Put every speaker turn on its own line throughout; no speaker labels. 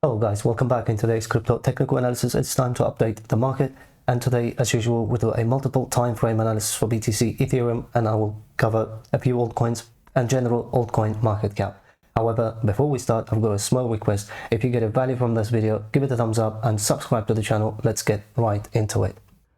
Hello guys, welcome back. In today's crypto technical analysis, it's time to update the market, and today as usual we do a multiple time frame analysis for BTC, Ethereum, and I will cover a few altcoins and general altcoin market cap. However, before we start, I've got a small request. If you get a value from this video, give it a thumbs up and subscribe to the channel. Let's get right into it.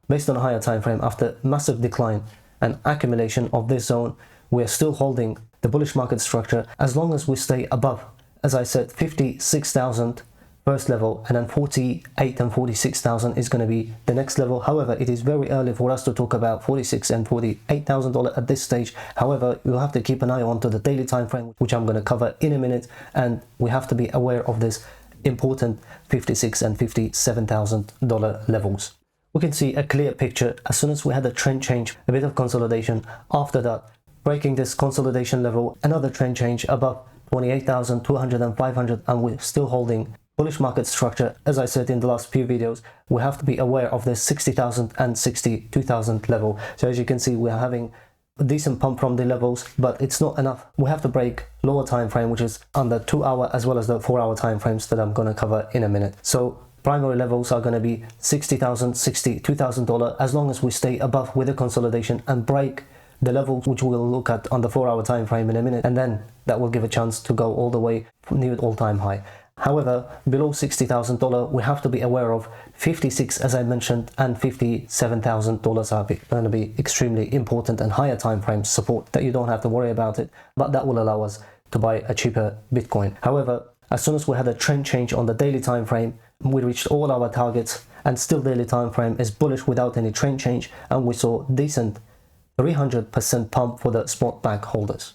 Based on a higher time frame, after massive decline and accumulation of this zone, we are still holding the bullish market structure as long as we stay above, as I said, 56,000 first level, and then 48 and 46,000 is going to be the next level. However, it is very early for us to talk about 46 and 48,000 dollars at this stage. However, you'll have to keep an eye on to the daily time frame, which I'm going to cover in a minute, and we have to be aware of this important 56 and 57,000 dollar levels. We can see a clear picture as soon as we had a trend change, a bit of consolidation. After that, breaking this consolidation level, another trend change above 28,200 and 500, and we're still holding bullish market structure. As I said in the last few videos, we have to be aware of this 60,000 and 62,000 level. So as you can see, we're having a decent pump from the levels, but it's not enough. We have to break lower time frame, which is under 2 hour as well as the 4 hour time frames that I'm going to cover in a minute. So primary levels are going to be 60,000, 62,000 dollars, as long as we stay above with the consolidation and break the level, which we'll look at on the 4 hour time frame in a minute, and then that will give a chance to go all the way near all-time high. However, below $60,000, we have to be aware of 56, as I mentioned, and $57,000 are going to be extremely important and higher time frame support that you don't have to worry about it, but that will allow us to buy a cheaper Bitcoin. However, as soon as we had a trend change on the daily time frame, we reached all our targets, and still daily time frame is bullish without any trend change, and we saw decent 300% pump for the spot back holders.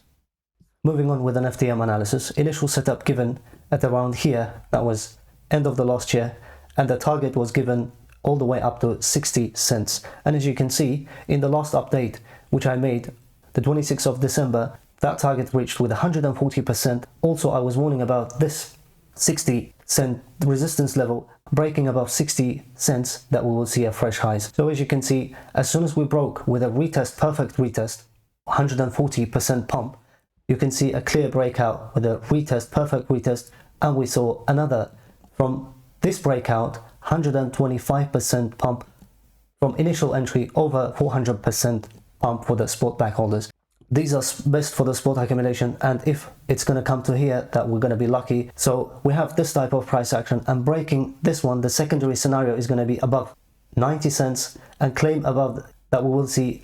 Moving on with an FDM analysis, initial setup given at around here, that was end of the last year, and the target was given all the way up to 60 cents. And as you can see in the last update, which I made the 26th of December, that target reached with 140%. Also, I was warning about this 60 cent resistance level breaking above 60 cents, that we will see a fresh highs. So as you can see, as soon as we broke with a retest, perfect retest, 140% pump, you can see a clear breakout with a retest, perfect retest, and we saw another from this breakout, 125% pump from initial entry, over 400% pump for the spot back holders. These are best for the spot accumulation, and if it's going to come to here, that we're going to be lucky. So we have this type of price action, and breaking this one, the secondary scenario is going to be above 90 cents and claim above that, we will see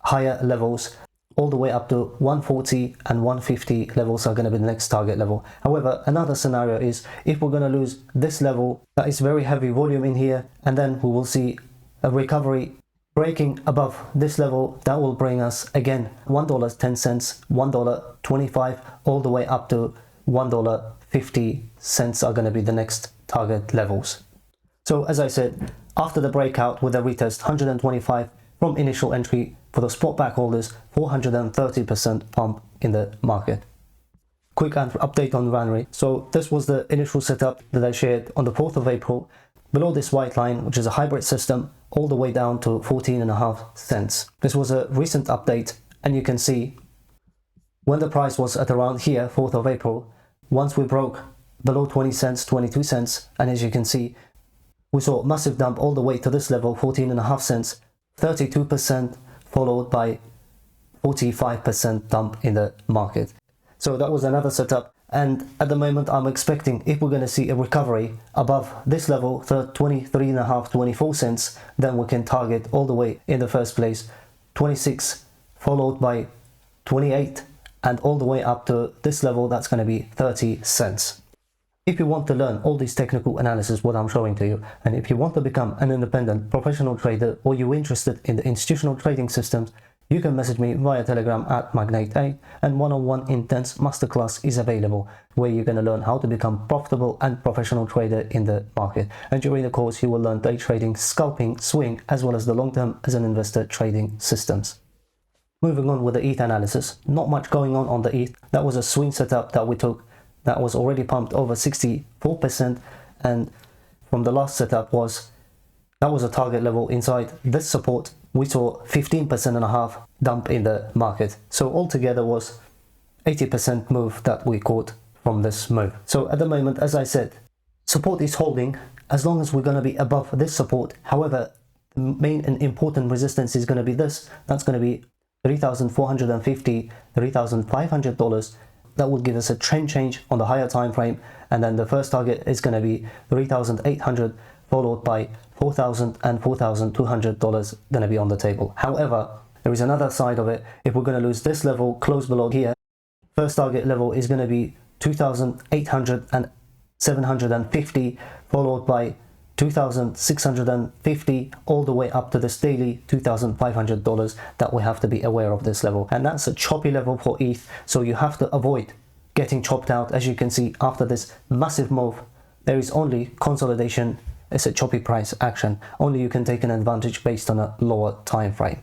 higher levels all the way up to 140 and 150 levels are going to be the next target level. However, another scenario is if we're going to lose this level, that is very heavy volume in here, and then we will see a recovery breaking above this level. That will bring us again $1.10, $1.25, all the way up to $1.50 are going to be the next target levels. So as I said, after the breakout with a retest, 125 from initial entry for the spot back holders, 430% pump in the market. Quick update on Runry. So this was the initial setup that I shared on the 4th of April. Below this white line, which is a hybrid system, all the way down to 14.5 cents. This was a recent update, and you can see when the price was at around here, 4th of April, once we broke below 20 cents, 22 cents, and as you can see, we saw a massive dump all the way to this level, 14.5 cents, 32%, followed by 45% dump in the market. So that was another setup, and at the moment I'm expecting, if we're going to see a recovery above this level, 23.5, 24 cents, then we can target all the way in the first place 26, followed by 28, and all the way up to this level, that's going to be 30 cents. If you want to learn all these technical analysis, what I'm showing to you, and if you want to become an independent professional trader, or you're interested in the institutional trading systems, you can message me via Telegram at Magnate8, and one-on-one intense masterclass is available, where you're going to learn how to become profitable and professional trader in the market. And during the course, you will learn day trading, scalping, swing, as well as the long-term as an investor trading systems. Moving on with the ETH analysis, not much going on the ETH. That was a swing setup that we took that was already pumped over 64%, and from the last setup that was a target level inside this support. We saw 15.5% dump in the market. So altogether was 80% move that we caught from this move. So at the moment, as I said, Support is holding as long as we're going to be above this support. However, the main and important resistance is going to be this. That's going to be $3,450, $3,500. That will give us a trend change on the higher time frame, and then the first target is going to be 3,800, followed by $4,000 and $4,200 going to be on the table. However, there is another side of it. If we're going to lose this level close below here, first target level is going to be 2,800 and 750, followed by 2,650, all the way up to this daily $2,500 that we have to be aware of this level. And that's a choppy level for ETH, so you have to avoid getting chopped out. As you can see, after this massive move, there is only consolidation. It's a choppy price action. Only you can take an advantage based on a lower time frame.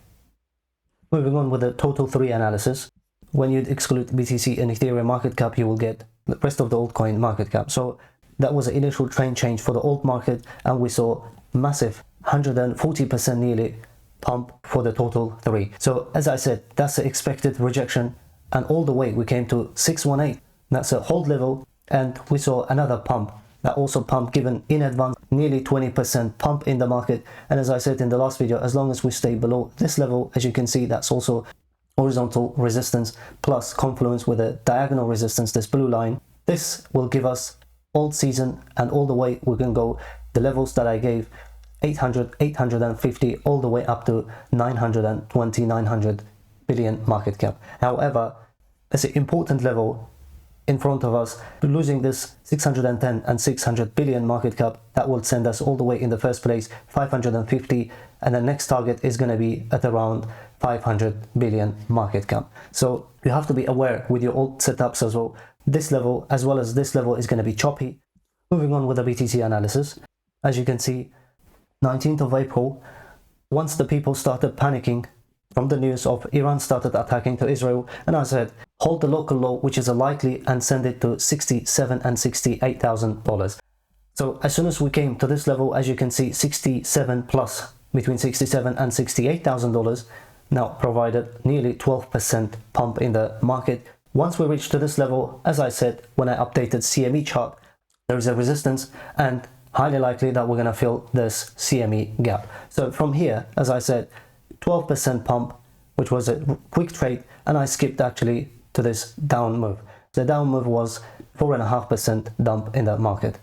Moving on with the total 3 analysis. When you exclude BTC and Ethereum market cap, you will get the rest of the altcoin market cap. So that was an initial trend change for the alt market, and we saw massive 140% nearly pump for the total 3. So as I said, that's the expected rejection, and all the way we came to 618. That's a hold level, and we saw another pump that also pumped given in advance, nearly 20% pump in the market. And as I said in the last video, as long as we stay below this level, as you can see, that's also horizontal resistance plus confluence with a diagonal resistance, this blue line. This will give us alt season, and all the way we can go the levels that I gave, 800, 850, all the way up to 920, 900 billion market cap. However, there's an important level in front of us. Losing this 610 and 600 billion market cap, that will send us all the way in the first place 550, and the next target is going to be at around 500 billion market cap. So you have to be aware with your alt setups as well. This level as well as this level is going to be choppy. Moving on with the BTC analysis. As you can see, 19th of April, once the people started panicking from the news of Iran started attacking to Israel, and I said, hold the local low, which is a likely, and send it to $67,000 and $68,000. So as soon as we came to this level, as you can see, 67 plus, between $67,000 and $68,000, now provided nearly 12% pump in the market. Once we reach to this level, as I said, when I updated CME chart, there is a resistance, and highly likely that we're going to fill this CME gap. So from here, as I said, 12% pump, which was a quick trade, and I skipped actually to this down move. The down move was 4.5% dump in the market.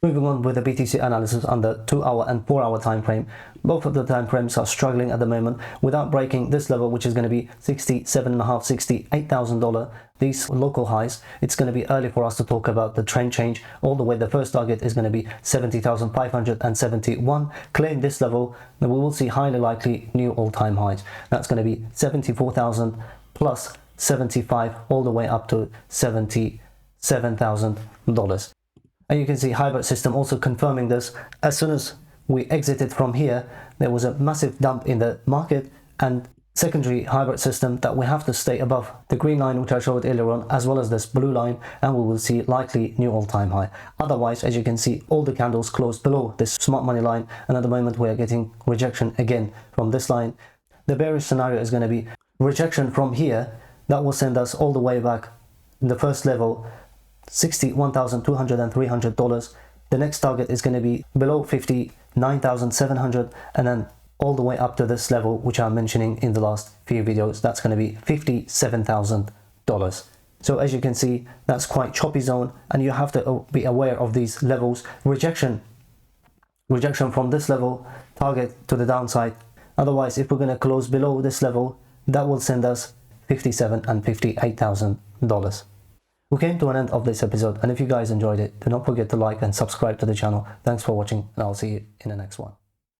Moving on with the BTC analysis on the 2-hour and 4-hour time frame. Both of the time frames are struggling at the moment without breaking this level, which is going to be $67,500, $68,000. These local highs. It's going to be early for us to talk about the trend change. All the way, the first target is going to be 70,571. Claim this level, then we will see highly likely new all-time highs. That's going to be 74,000 plus 75, all the way up to $77,000. And you can see hybrid system also confirming this. As soon as we exited from here, there was a massive dump in the market, and secondary hybrid system that we have to stay above the green line, which I showed earlier on, as well as this blue line, and we will see likely new all-time high. Otherwise, as you can see, all the candles closed below this smart money line, and at the moment we are getting rejection again from this line. The bearish scenario is going to be rejection from here. That will send us all the way back in the first level, $61,200 and $300. The next target is going to be below 59,700, and then all the way up to this level, which I'm mentioning in the last few videos, that's going to be $57,000. So as you can see, that's quite choppy zone, and you have to be aware of these levels. Rejection from this level, target to the downside. Otherwise, if we're going to close below this level, that will send us $57,000 and $58,000. We came to an end of this episode, and if you guys enjoyed it, do not forget to like and subscribe to the channel. Thanks for watching, and I'll see you in the next one.